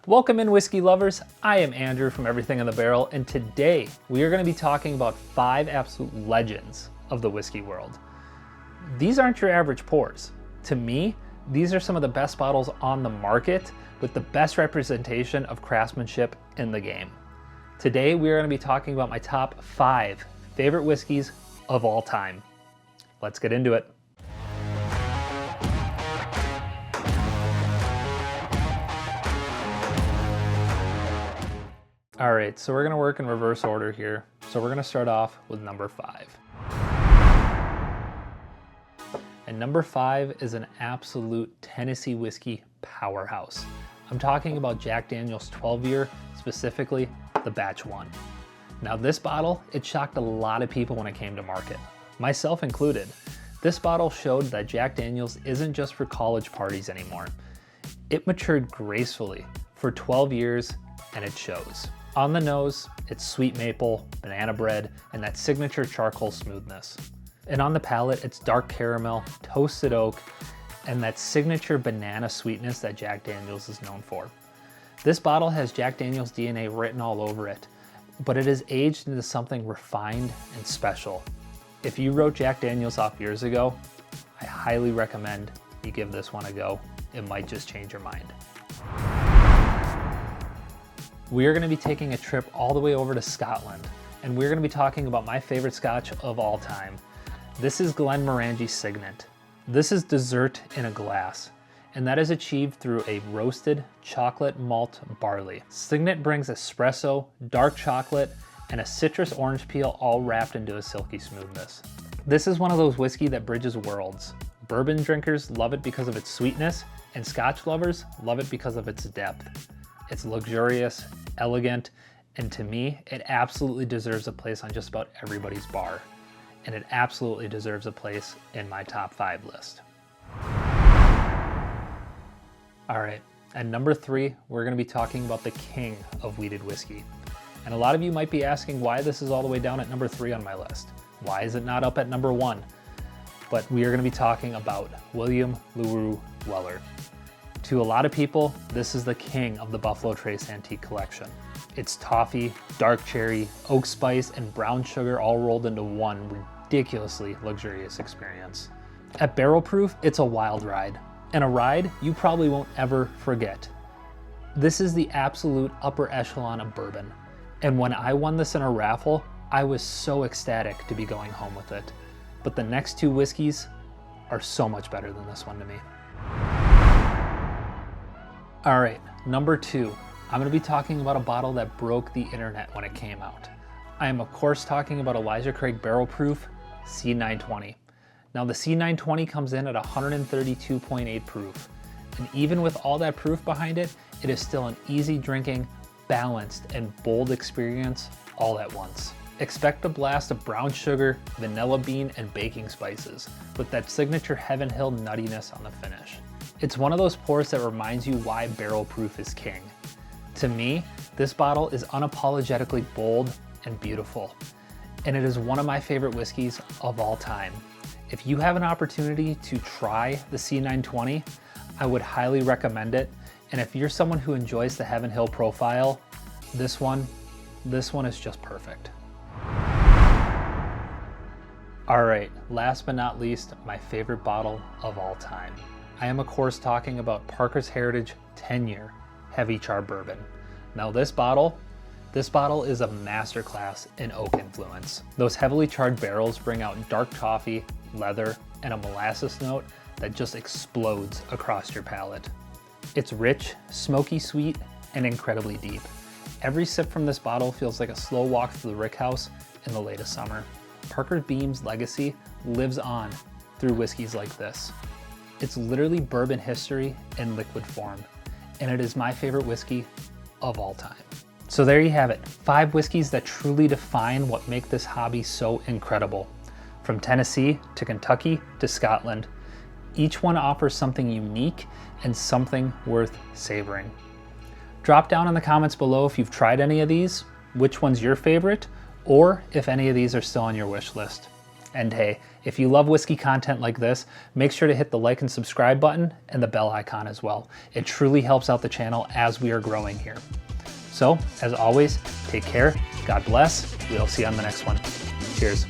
Welcome in, whiskey lovers. I am Andrew from Everything in the Barrel, and today we are going to be talking about 5 absolute legends of the whiskey world. These aren't your average pours. To me, these are some of the best bottles on the market with the best representation of craftsmanship in the game. Today we are going to be talking about my top 5 favorite whiskeys of all time. Let's get into it. All right, so we're gonna work in reverse order here. So we're gonna start off with number 5. And number 5 is an absolute Tennessee whiskey powerhouse. I'm talking about Jack Daniel's 12-year, specifically the Batch 1. Now this bottle, it shocked a lot of people when it came to market, myself included. This bottle showed that Jack Daniel's isn't just for college parties anymore. It matured gracefully for 12 years, and it shows. On the nose, it's sweet maple, banana bread, and that signature charcoal smoothness. And on the palate, it's dark caramel, toasted oak, and that signature banana sweetness that Jack Daniel's is known for. This bottle has Jack Daniel's DNA written all over it, but it is aged into something refined and special. If you wrote Jack Daniel's off years ago, I highly recommend you give this one a go. It might just change your mind. We are going to be taking a trip all the way over to Scotland, and we're going to be talking about my favorite Scotch of all time. This is Glenmorangie Signet. This is dessert in a glass, and that is achieved through a roasted chocolate malt barley. Signet brings espresso, dark chocolate, and a citrus orange peel all wrapped into a silky smoothness. This is one of those whiskey that bridges worlds. Bourbon drinkers love it because of its sweetness, and Scotch lovers love it because of its depth. It's luxurious, elegant, and to me, it absolutely deserves a place on just about everybody's bar. And it absolutely deserves a place in my top 5 list. All right, at number 3, we're gonna be talking about the king of wheated whiskey. And a lot of you might be asking why this is all the way down at number 3 on my list. Why is it not up at number 1? But we are gonna be talking about William Larue Weller. To a lot of people, this is the king of the Buffalo Trace Antique Collection. It's toffee, dark cherry, oak spice, and brown sugar all rolled into one ridiculously luxurious experience. At barrel proof, it's a wild ride, and a ride you probably won't ever forget. This is the absolute upper echelon of bourbon, and when I won this in a raffle, I was so ecstatic to be going home with it. But the next 2 whiskeys are so much better than this one to me. All right, number 2, I'm gonna be talking about a bottle that broke the internet when it came out. I am of course talking about Elijah Craig Barrel Proof C920. Now the C920 comes in at 132.8 proof, and even with all that proof behind it, it is still an easy drinking, balanced, and bold experience all at once. Expect a blast of brown sugar, vanilla bean, and baking spices, with that signature Heaven Hill nuttiness on the finish. It's one of those pours that reminds you why barrel proof is king. To me, this bottle is unapologetically bold and beautiful, and it is one of my favorite whiskeys of all time. If you have an opportunity to try the C920, I would highly recommend it. And if you're someone who enjoys the Heaven Hill profile, this one is just perfect. All right, last but not least, my favorite bottle of all time. I am of course talking about Parker's Heritage 10-year Heavy Char Bourbon. Now this bottle is a masterclass in oak influence. Those heavily charred barrels bring out dark toffee, leather, and a molasses note that just explodes across your palate. It's rich, smoky sweet, and incredibly deep. Every sip from this bottle feels like a slow walk through the rickhouse in the latest summer. Parker Beam's legacy lives on through whiskeys like this. It's literally bourbon history in liquid form, and it is my favorite whiskey of all time. So there you have it, 5 whiskeys that truly define what make this hobby so incredible. From Tennessee to Kentucky to Scotland, each one offers something unique and something worth savoring. Drop down in the comments below if you've tried any of these, which one's your favorite, or if any of these are still on your wish list. And hey, if you love whiskey content like this, make sure to hit the like and subscribe button and the bell icon as well. It truly helps out the channel as we are growing here. So, as always, take care, God bless, we'll see you on the next one. Cheers.